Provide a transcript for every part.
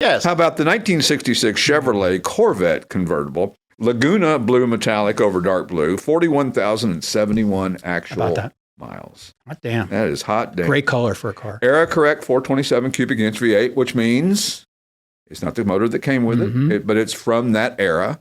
Yes. How about the 1966 Chevrolet Corvette convertible? Laguna blue metallic over dark blue, 41,071 actual miles. Hot damn. That is hot damn. Great color for a car. Era correct 427 cubic inch V8, which means it's not the motor that came with it, but it's from that era,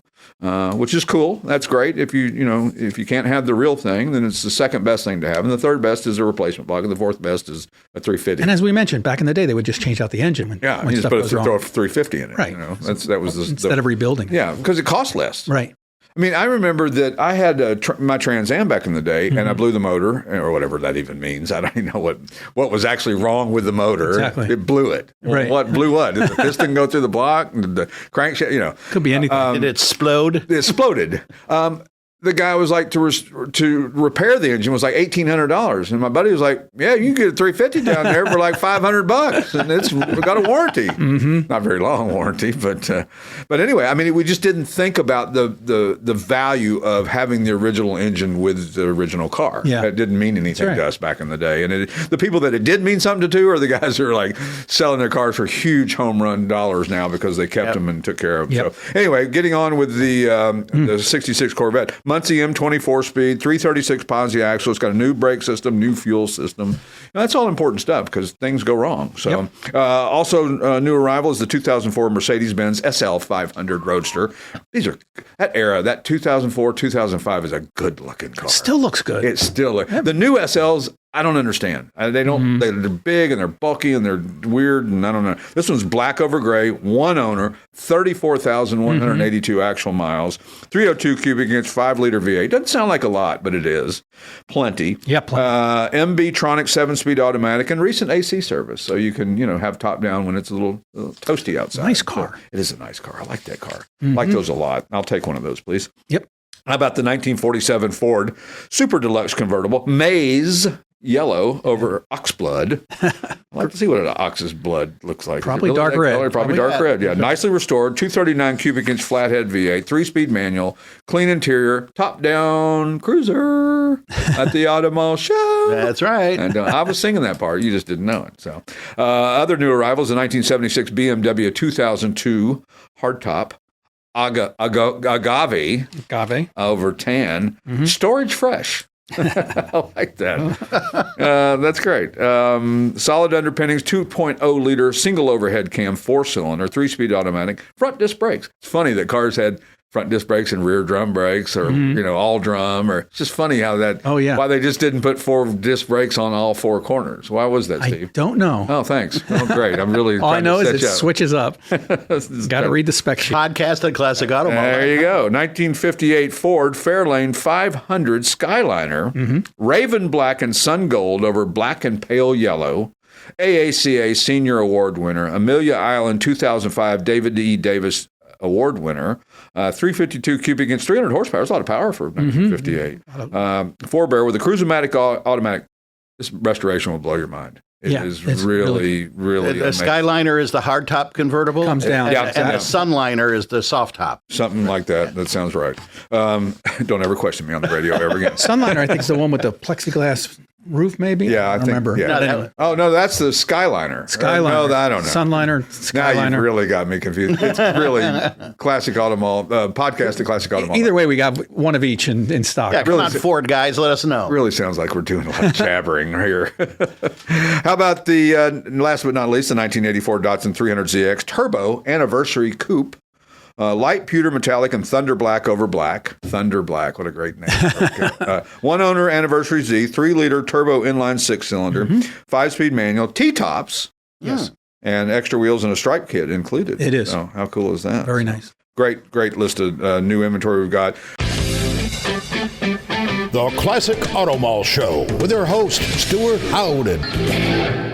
which is cool. That's great. If you can't have the real thing, then it's the second best thing to have, and the third best is a replacement block, and the fourth best is a 350. And as we mentioned, back in the day, they would just change out the engine when you stuff just goes throw a wrong. 350 in it. Right. That was instead of rebuilding it. Yeah, because it costs less. Right. I mean, I remember that I had my Trans Am back in the day, and I blew the motor, or whatever that even means. I don't even know what was actually wrong with the motor. Exactly. It blew it. Right. What blew what? Did the piston go through the block? Did the crankshaft? Could be anything. Did it explode? It exploded. The guy was like, to repair the engine was like $1,800. And my buddy was like, yeah, you can get a 350 down there for like $500. And it's got a warranty. Not very long warranty, but anyway, I mean, we just didn't think about the value of having the original engine with the original car. Yeah. It didn't mean anything to us back in the day. And the people that it did mean something to are the guys who are like selling their cars for huge home run dollars now because they kept them and took care of them. Yep. So anyway, getting on with the 66 Corvette. Muncie M24 speed, 336 Ponzi axle. It's got a new brake system, new fuel system. Now, that's all important stuff because things go wrong. So, also new arrival is the 2004 Mercedes-Benz SL500 Roadster. That era, that 2004, 2005 is a good-looking car. It still looks good. It's still the new SLs. I don't understand. They don't. They're big and they're bulky and they're weird and I don't know. This one's black over gray, one owner, 34,182 actual miles, 302 cubic inch, 5-liter V8. Doesn't sound like a lot, but it is plenty. Yeah, plenty. MB-tronic 7-speed automatic and recent AC service, so you can have top down when it's a little toasty outside. Nice car. So it is a nice car. I like that car. I like those a lot. I'll take one of those, please. Yep. How about the 1947 Ford Super Deluxe convertible, maize yellow over oxblood? I'd like to see what an ox's blood looks like. Probably dark red. Color? Probably dark red, yeah. Nicely restored, 239 cubic inch flathead V8, 3-speed manual, clean interior, top-down cruiser at the Auto Mall show. That's right. And I was singing that part. You just didn't know it. So, other new arrivals, the 1976 BMW 2002 hardtop, agave over tan, storage fresh. I like that. That's great. Solid underpinnings, 2.0 liter single overhead cam, 4-cylinder, 3-speed automatic, front disc brakes. It's funny that cars had front disc brakes and rear drum brakes, or all drum, or it's just funny how that. Oh yeah. Why they just didn't put 4 disc brakes on all 4 corners? Why was that, Steve? I don't know. Oh, thanks. Oh, great. I'm really. All I know is it switches up. Got to read the spec sheet. Podcast at Classic Auto Mall. There you go. 1958 Ford Fairlane 500 Skyliner, raven black and sun gold over black and pale yellow. AACA Senior Award winner, Amelia Island 2005 David E. Davis Award winner, 352 cubic inch, 300 horsepower. That's a lot of power for 1958. 4-bear with a Cruise-O-Matic automatic. This restoration will blow your mind. It is really The amazing. Skyliner is the hardtop convertible. Comes down. And the Sunliner is the soft top. Something like that. That sounds right. Don't ever question me on the radio ever again. Sunliner, I think, is the one with the plexiglass roof, maybe? Yeah, I don't think, remember. yeah. Anyway. Oh, no, that's the Skyliner. Skyliner. No, I don't know. Sunliner, Skyliner. Now you've really got me confused. It's really Classic Auto Mall, podcast to Classic Auto Mall. Either way, we got one of each in stock. Yeah, come on, Ford guys, let us know. Really sounds like we're doing a lot of jabbering here. How about the, last but not least, the 1984 Datsun 300ZX Turbo Anniversary Coupe. Light pewter metallic and thunder black over black. Thunder black, what a great name. Okay. One owner Anniversary Z, 3-liter turbo inline 6-cylinder, 5-speed manual, T-tops. Yes. And extra wheels and a stripe kit included. It is. Oh, how cool is that? Very nice. Great list of new inventory we've got. The Classic Auto Mall Show with their host, Stuart Howden.